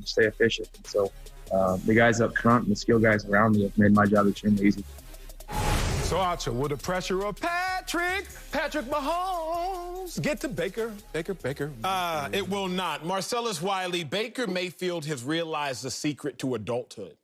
and stay efficient. And so the guys up front and the skill guys around me have made my job extremely easy. So, Acho, will the pressure of Patrick Mahomes get to Baker? It will not. Marcellus Wiley, Baker Mayfield has realized the secret to adulthood.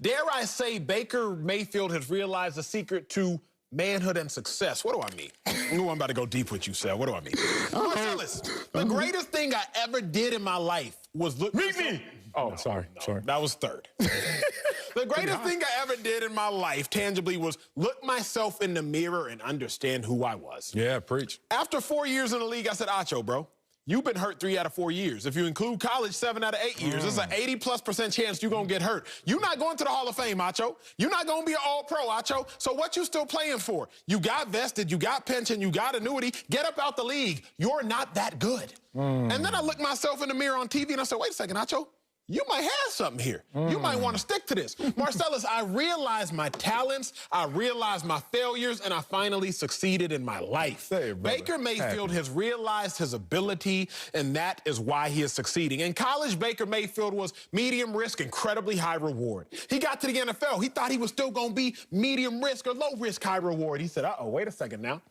Dare I say Baker Mayfield has realized the secret to manhood and success. What do I mean? I'm about to go deep with you, Sal. What do I mean? Marcellus, the greatest thing I ever did in my life was look... Meet me! Oh, sorry. That was third. The greatest thing I ever did in my life, tangibly, was look myself in the mirror and understand who I was. Yeah, preach. After 4 years in the league, I said, Acho, bro, you've been hurt 3 out of 4 years. If you include college, 7 out of 8 years. There's an 80+% chance you're going to get hurt. You're not going to the Hall of Fame, Acho. You're not going to be an all-pro, Acho. So what you still playing for? You got vested, you got pension, you got annuity. Get up out the league. You're not that good. And then I looked myself in the mirror on TV and I said, wait a second, Acho. You might have something here. You might want to stick to this. Marcellus, I realized my talents, I realized my failures, and I finally succeeded in my life. Baker Mayfield has realized his ability, and that is why he is succeeding. In college, Baker Mayfield was medium risk, incredibly high reward. He got to the NFL. He thought he was still going to be medium risk or low risk, high reward. He said, uh-oh, wait a second now.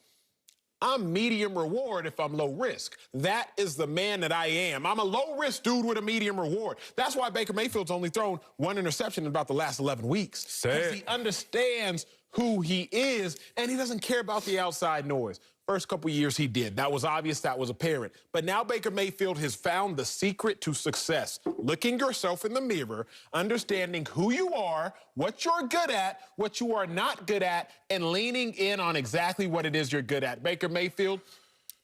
I'm medium reward if I'm low risk. That is the man that I am. I'm a low risk dude with a medium reward. That's why Baker Mayfield's only thrown 1 interception in about the last 11 weeks. Because he understands who he is, and he doesn't care about the outside noise. First couple years he did. That was obvious, that was apparent. But now Baker Mayfield has found the secret to success. Looking yourself in the mirror, understanding who you are, what you're good at, what you are not good at, and leaning in on exactly what it is you're good at. Baker Mayfield,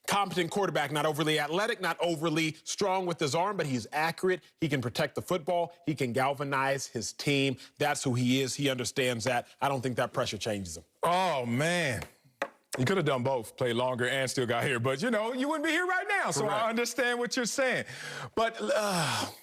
competent quarterback, not overly athletic, not overly strong with his arm, but he's accurate. He can protect the football. He can galvanize his team. That's who he is. He understands that. I don't think that pressure changes him. Oh, man. You could have done both, played longer and still got here. But, you know, you wouldn't be here right now, so I understand what you're saying. But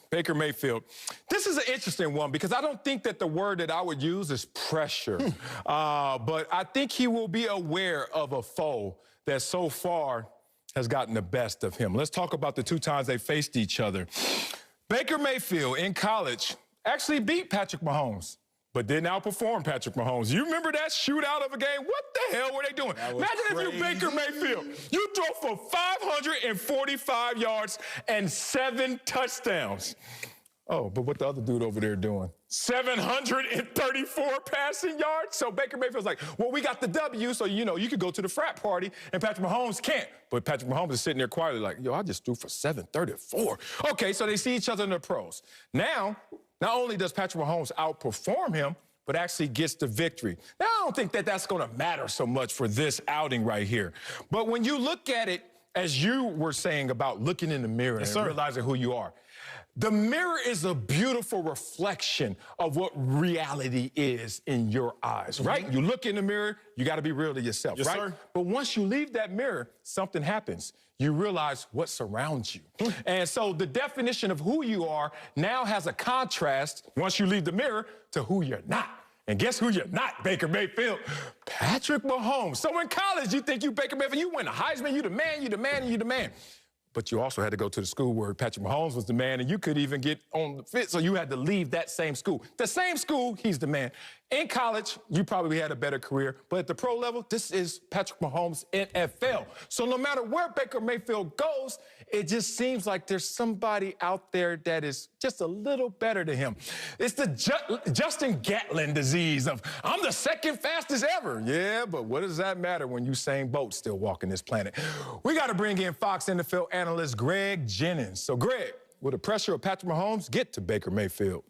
Baker Mayfield, this is an interesting one because I don't think that the word that I would use is pressure. But I think he will be aware of a foe that so far has gotten the best of him. Let's talk about the 2 times they faced each other. Baker Mayfield in college actually beat Patrick Mahomes, but didn't outperform Patrick Mahomes. You remember that shootout of a game? What the hell were they doing? Imagine if you Baker Mayfield. You throw for 545 yards and 7 touchdowns. Oh, but what the other dude over there doing? 734 passing yards? So Baker Mayfield's like, well, we got the W, so, you know, you could go to the frat party, and Patrick Mahomes can't. But Patrick Mahomes is sitting there quietly like, yo, I just threw for 734. Okay, so they see each other in the pros. Now, not only does Patrick Mahomes outperform him, but actually gets the victory. Now, I don't think that that's going to matter so much for this outing right here. But when you look at it, as you were saying about looking in the mirror and realizing who you are, the mirror is a beautiful reflection of what reality is in your eyes, right? You look in the mirror, you got to be real to yourself, right? Sir. But once you leave that mirror, something happens. You realize what surrounds you. And so the definition of who you are now has a contrast, once you leave the mirror, to who you're not. And guess who you're not, Baker Mayfield? Patrick Mahomes. So in college, you think you Baker Mayfield, you win the Heisman, you the man, you the man, and you the man. But you also had to go to the school where Patrick Mahomes was the man, and you could even get on the fit, so you had to leave that same school. The same school, he's the man. In college, you probably had a better career, but at the pro level, this is Patrick Mahomes' NFL. So no matter where Baker Mayfield goes, it just seems like there's somebody out there that is just a little better than him. It's the Justin Gatlin disease of, I'm the second fastest ever. Yeah, but what does that matter when Usain Bolt still walking this planet? We got to bring in Fox NFL analyst Greg Jennings. So, Greg, will the pressure of Patrick Mahomes get to Baker Mayfield?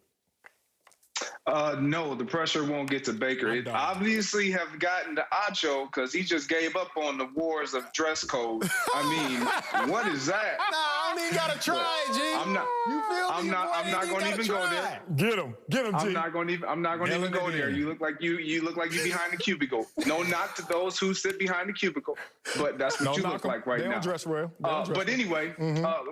No, the pressure won't get to Baker. It obviously have gotten to Acho because he just gave up on the wars of dress code. I mean, what is that? No, I don't even gotta try, G. I'm not going to even go there. Get him, G. I'm not going to even go there. You look like you behind the cubicle. No knock to those who sit behind the cubicle, but that's what you look like right now. They don't dress well. But anyway,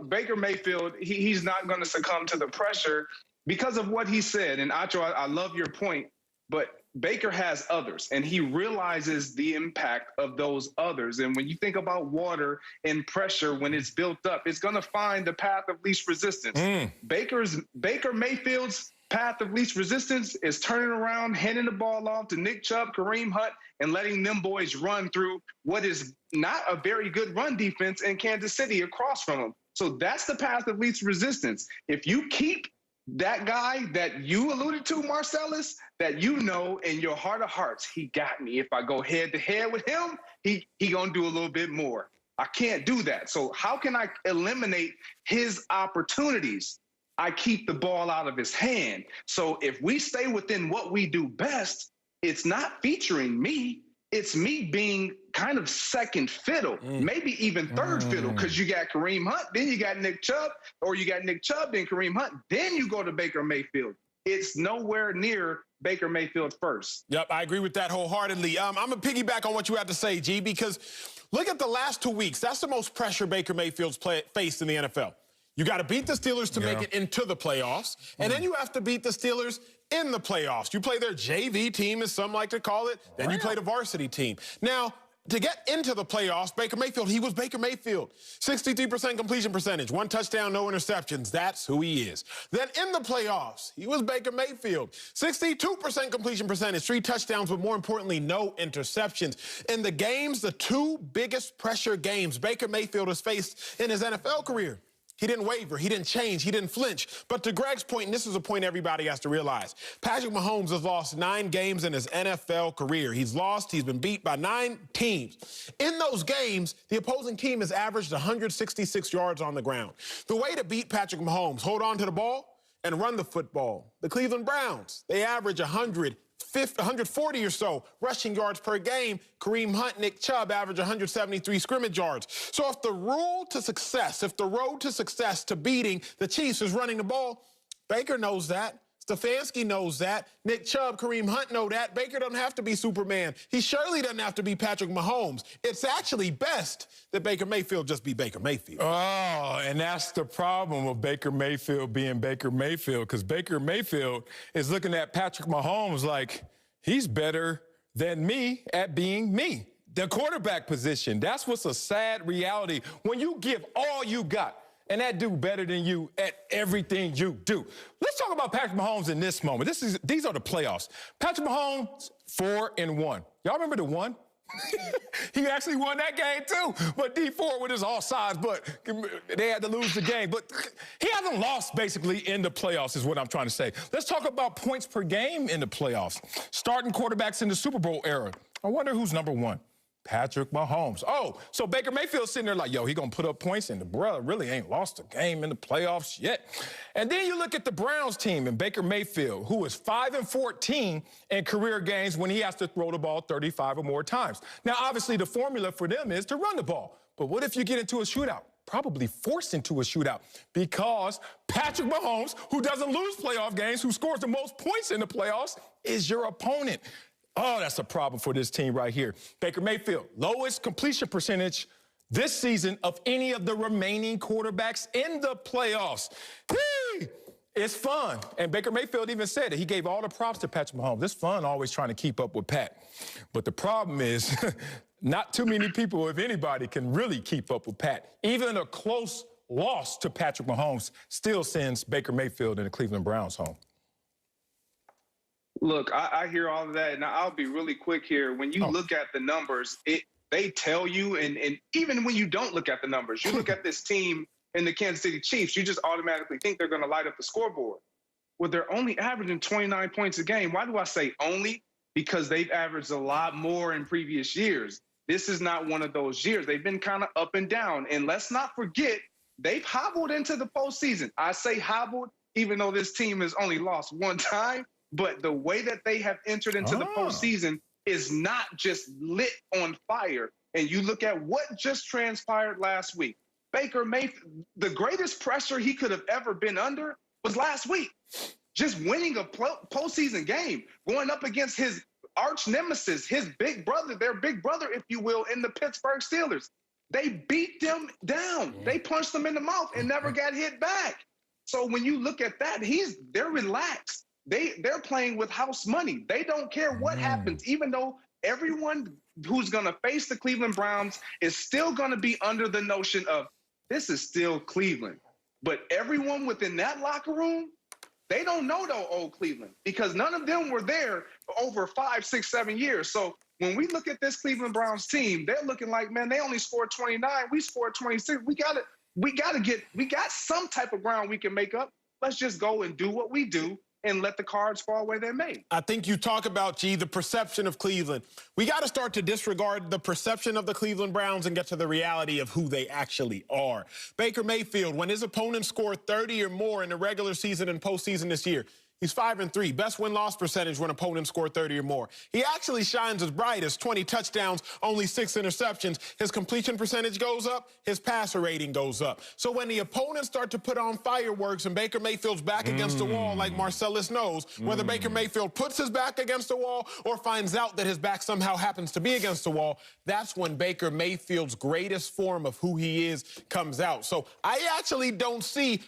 Baker Mayfield, he's not going to succumb to the pressure because of what he said. And Acho, I love your point, but Baker has others, and he realizes the impact of those others. And when you think about water and pressure, when it's built up, it's going to find the path of least resistance. Baker Mayfield's path of least resistance is turning around, handing the ball off to Nick Chubb, Kareem Hunt, and letting them boys run through what is not a very good run defense in Kansas City across from him. So that's the path of least resistance. If you keep that guy that you alluded to, Marcellus, that you know in your heart of hearts, he got me. If I go head to head with him, he gonna do a little bit more. I can't do that. So how can I eliminate his opportunities? I keep the ball out of his hand. So if we stay within what we do best, it's not featuring me. It's me being kind of second fiddle, maybe even third fiddle, because you got Kareem Hunt, then you got Nick Chubb, or you got Nick Chubb, then Kareem Hunt, then you go to Baker Mayfield. It's nowhere near Baker Mayfield first. Yep, I agree with that wholeheartedly. I'm going to piggyback on what you had to say, G, because look at the last 2 weeks. That's the most pressure Baker Mayfield's faced in the NFL. You got to beat the Steelers to make it into the playoffs, and then you have to beat the Steelers in the playoffs. You play their JV team, as some like to call it, then you play the varsity team. Now, to get into the playoffs, Baker Mayfield, he was Baker Mayfield. 63% completion percentage, 1 touchdown, no interceptions. That's who he is. Then in the playoffs, he was Baker Mayfield. 62% completion percentage, 3 touchdowns, but more importantly, no interceptions. In the games, the 2 biggest pressure games Baker Mayfield has faced in his NFL career, he didn't waver. He didn't change. He didn't flinch. But to Greg's point, and this is a point everybody has to realize, Patrick Mahomes has lost 9 games in his NFL career. He's been beat by 9 teams. In those games, the opposing team has averaged 166 yards on the ground. The way to beat Patrick Mahomes, hold on to the ball and run the football. The Cleveland Browns, they average 140 or so rushing yards per game. Kareem Hunt, Nick Chubb average 173 scrimmage yards. So if the road to success to beating the Chiefs is running the ball, Baker knows that. Stefanski knows that. Nick Chubb, Kareem Hunt know that. Baker doesn't have to be Superman. He surely doesn't have to be Patrick Mahomes. It's actually best that Baker Mayfield just be Baker Mayfield. Oh, and that's the problem with Baker Mayfield being Baker Mayfield, because Baker Mayfield is looking at Patrick Mahomes like he's better than me at being me. The quarterback position, that's what's a sad reality. When you give all you got, and that dude better than you at everything you do. Let's talk about Patrick Mahomes in this moment. These are the playoffs. Patrick Mahomes, 4-1. Y'all remember the 1? He actually won that game too. But D4 with his offsides, but they had to lose the game. But he hasn't lost basically in the playoffs is what I'm trying to say. Let's talk about points per game in the playoffs. Starting quarterbacks in the Super Bowl era. I wonder who's number 1. Patrick Mahomes. Oh, so Baker Mayfield's sitting there like, yo, he gonna put up points, and the brother really ain't lost a game in the playoffs yet. And then you look at the Browns team and Baker Mayfield, who is 5-14 in career games when he has to throw the ball 35 or more times. Now, obviously, the formula for them is to run the ball. But what if you get into a shootout? Probably forced into a shootout, because Patrick Mahomes, who doesn't lose playoff games, who scores the most points in the playoffs, is your opponent. Oh, that's a problem for this team right here. Baker Mayfield, lowest completion percentage this season of any of the remaining quarterbacks in the playoffs. Hey, it's fun. And Baker Mayfield even said it. He gave all the props to Patrick Mahomes. It's fun always trying to keep up with Pat. But the problem is not too many people, if anybody, can really keep up with Pat. Even a close loss to Patrick Mahomes still sends Baker Mayfield and the Cleveland Browns home. Look, I hear all of that, and I'll be really quick here. When you look at the numbers, they tell you, and even when you don't look at the numbers, you look at this team in the Kansas City Chiefs, you just automatically think they're going to light up the scoreboard. Well, they're only averaging 29 points a game. Why do I say only? Because they've averaged a lot more in previous years. This is not one of those years. They've been kind of up and down. And let's not forget, they've hobbled into the postseason. I say hobbled, even though this team has only lost 1 time. But the way that they have entered into the postseason is not just lit on fire. And you look at what just transpired last week. Baker Mayfield, the greatest pressure he could have ever been under was last week. Just winning a postseason game, going up against his arch nemesis, his big brother, their big brother, if you will, in the Pittsburgh Steelers. They beat them down. They punched them in the mouth and never got hit back. So when you look at that, they're relaxed. they're playing with house money. They don't care what happens, even though everyone who's going to face the Cleveland Browns is still going to be under the notion of this is still Cleveland. But everyone within that locker room, they don't know the old Cleveland because none of them were there for over 5, 6, 7 years. So when we look at this Cleveland Browns team, they're looking like, man, they only scored 29. We scored 26. We got some type of ground we can make up. Let's just go and do what we do and let the cards fall where they're made. I think you talk about, G, the perception of Cleveland. We got to start to disregard the perception of the Cleveland Browns and get to the reality of who they actually are. Baker Mayfield, when his opponents score 30 or more in the regular season and postseason this year, he's 5-3. Best win-loss percentage when opponents score 30 or more. He actually shines as bright as 20 touchdowns, only 6 interceptions. His completion percentage goes up. His passer rating goes up. So when the opponents start to put on fireworks and Baker Mayfield's back against the wall, like Marcellus knows, whether Baker Mayfield puts his back against the wall or finds out that his back somehow happens to be against the wall, that's when Baker Mayfield's greatest form of who he is comes out. So I actually don't see